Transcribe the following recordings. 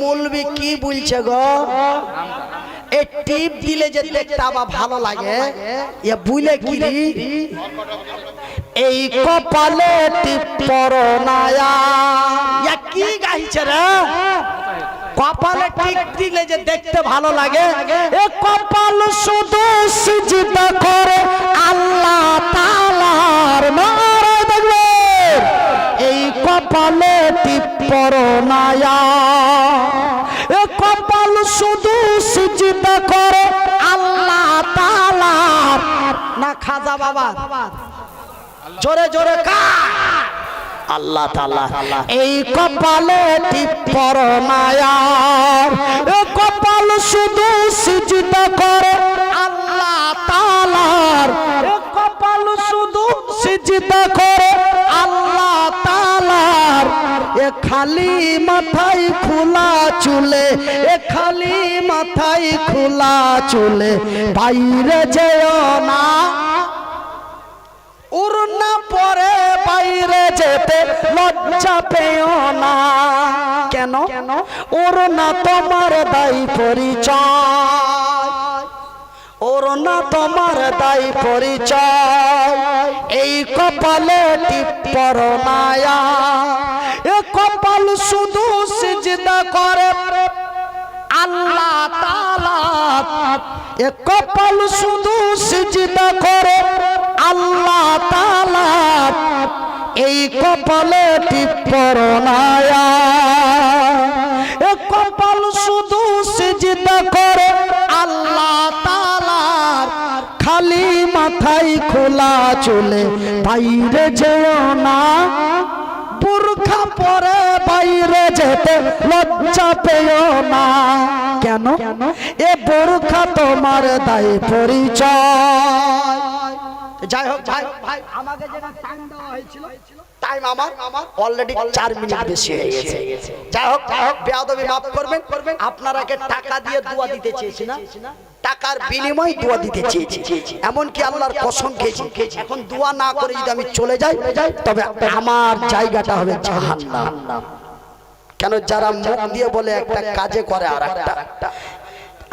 মৌলবি কি বলছে গো? এই টিপ দিলে যে দেখতে আবার ভালো লাগে, এ বুঝলে কি রে? এই কপালে টিপ পরনায়া কি গাইছে রে? কপালে টিপ দিলে যে দেখতে ভালো লাগে, এ কপাল শুধু সিজদা করে আল্লাহ তাআলার নারে দেখবে। এই কপালে টিপ পরনায়া, এ কপাল শুধু সিজদা করে আল্লাহ তাআলার। না খাজা বাবা জোরে জোরে কা আল্লাহ তাআলা। এই কপালে টিপ পরনায়া, এ কপাল শুধু সিজদা করে আল্লাহ তাআলার। এ কপাল শুধু সিজদা করে আল্লাহ তাআলার। এ খালি মাথায় খোলা চুলে, এ খালি মাথায় খোলা চুলে বাইরে যেও না। উড়না পরে বাইরে যেতে লজ্জা পেও না। কেন? উড়না তোমার দায়ী পরিচয়, ওড়না তোমার দায়ী পরিচয়। এই কপালে টিপ পরনায়া, এ কপাল শুধু সিজদা করে আল্লাহ তাআলা। এ কপাল শুধু সিজদা করে আল্লাহ তাআলা। এই কপালে টিপ পরনায়া, এ কপাল শুধু সিজদা করে আল্লাহ তাআলার। খালি মাথায় খোলা চুলে বাইরে যেও না। বুরখা পরে বাইরে যেতে লজ্জা পেও না। কেন? এ বুরখা তোমার দায়ী পরিচয়। যাই হোক ভাই, আমাকে যেটা টাইম দেওয়া হয়েছিল, টাইম আমার অলরেডি 4 মিনিট বেশি হয়ে গেছে। যাই হোক বেয়াদবি মাফ করবেন। আপনারাকে টাকা দিয়ে দোয়া দিতে চেয়েছি না, টাকার বিনিময়ে দোয়া দিতে চেয়েছি। এমনকি আল্লাহর কসম খেয়েছি, এখন দোয়া না করে যদি আমি চলে যাই তবে আমার জায়গাটা হবে জাহান্নাম। কেন? যারা মুখ দিয়ে বলে একটা, কাজে করে আর একটা।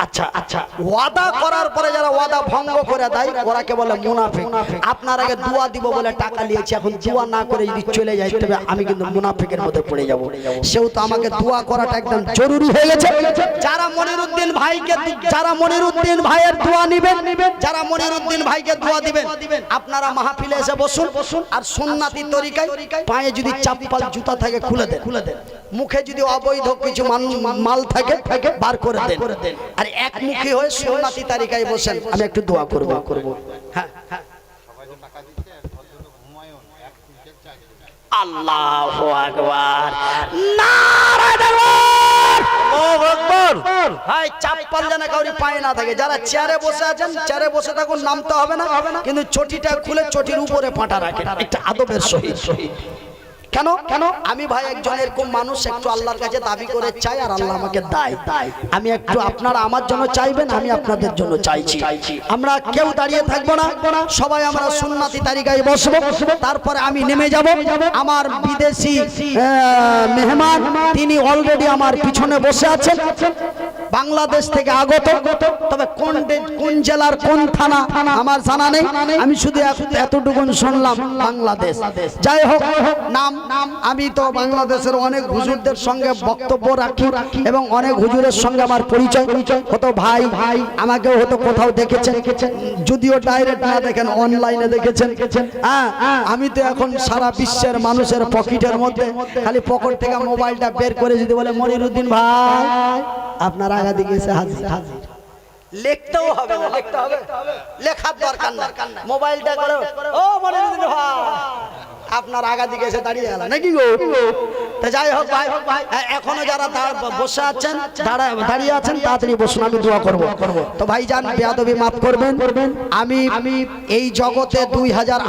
আচ্ছা আচ্ছা, ওয়াদা করার পরে যারা ওয়াদা ভঙ্গ করে দেয় ওরাকে বলে মুনাফিক। আপনার আগে দোয়া দিব বলে টাকা নিয়েছি, এখন দোয়া না করে যদি চলে যায় তবে আমি কিন্তু মুনাফিকের মধ্যে পড়ে যাব। সেহেতু আমাকে দোয়া করাটা একদম জরুরি হয়ে গেছে। যারা মনিরউদ্দিন ভাইকে, যারা মনিরউদ্দিন ভাইয়ের দোয়া নেবেন, যারা মনিরউদ্দিন ভাইকে দোয়া দিবেন, আপনারা মাহফিলে এসে বসুন আর সুন্নাতি তরিকায় পায়ে যদি চাপ্পাল জুতা থাকে খুলে দেন, মুখে যদি অবৈধ কিছু মাল থাকে বার করে দেন, আর একমুখী হয়ে সুন্নাতি তরিকায় বসেন। আমি একটু দোয়া করব। হ্যাঁ, আল্লাহু আকবার, নারায়ে তাকবীর, আল্লাহু আকবার। ভাই চাপ্পাল যেন কাউরি পায়ে না থাকে। যারা চেয়ারে বসে আছেন চেয়ারে বসে থাকুন, নামতে হবে না, কিন্তু চটিটা খুলে চটির উপরে পাটা রাখেন, একটা আদবের সহিত। কেন? আমি ভাই একজন এরকম মানুষ, একটু আল্লাহর কাছে দাবি করে চাই আর আল্লাহ আমাকে দেয়। আমি একটু, আপনারা আমার জন্য চাইবেন, আমি আপনাদের জন্য চাইছি। আমরা কেউ দাঁড়িয়ে থাকবো না, সবাই আমরা সুন্নাতি তরিকায় বসবো। তারপরে আমি নেমে যাব। আমার বিদেশি মেহমান তিনি অলরেডি আমার পিছনে বসে আছেন, বাংলাদেশ থেকে আগত। তবে কোন জেলার কোন থানা আমার জানা নেই, আমি শুধু এতটুকু শুনলাম বাংলাদেশ। যাই হোক, নাম আমি তো বাংলাদেশের অনেক হুজুরদের সঙ্গে বক্তব্য রাখি এবং অনেক হুজুরের সঙ্গে আমার পরিচয় হতো। ভাই আমাকে হয়তো কোথাও দেখেছেন, যদিও ডাইরেক্ট না দেখেন, অনলাইনে দেখেছেন। আমি তো এখন সারা বিশ্বের মানুষের পকেটের মধ্যে, খালি পকেট থেকে মোবাইলটা বের করে যদি বলে মনিরউদ্দিন ভাই আপনার আগা দিকে এসে হাজির। লিখতেও হবে না, লিখতে হবে, লেখার দরকার না, মোবাইলটা করে ও মনিরউদ্দিন ভাই আপনার আগা দিকে এসে দাঁড়িয়ে গেল নাকি গো? তো যাই হোক ভাই, এখনো যারা বসে আছেন, দাঁড়িয়ে আছেন, তাড়াতাড়ি বসুন, আমি দোয়া করব। তো ভাই জান বেয়াদবি মাফ করবেন। আমি এই জগতে 2000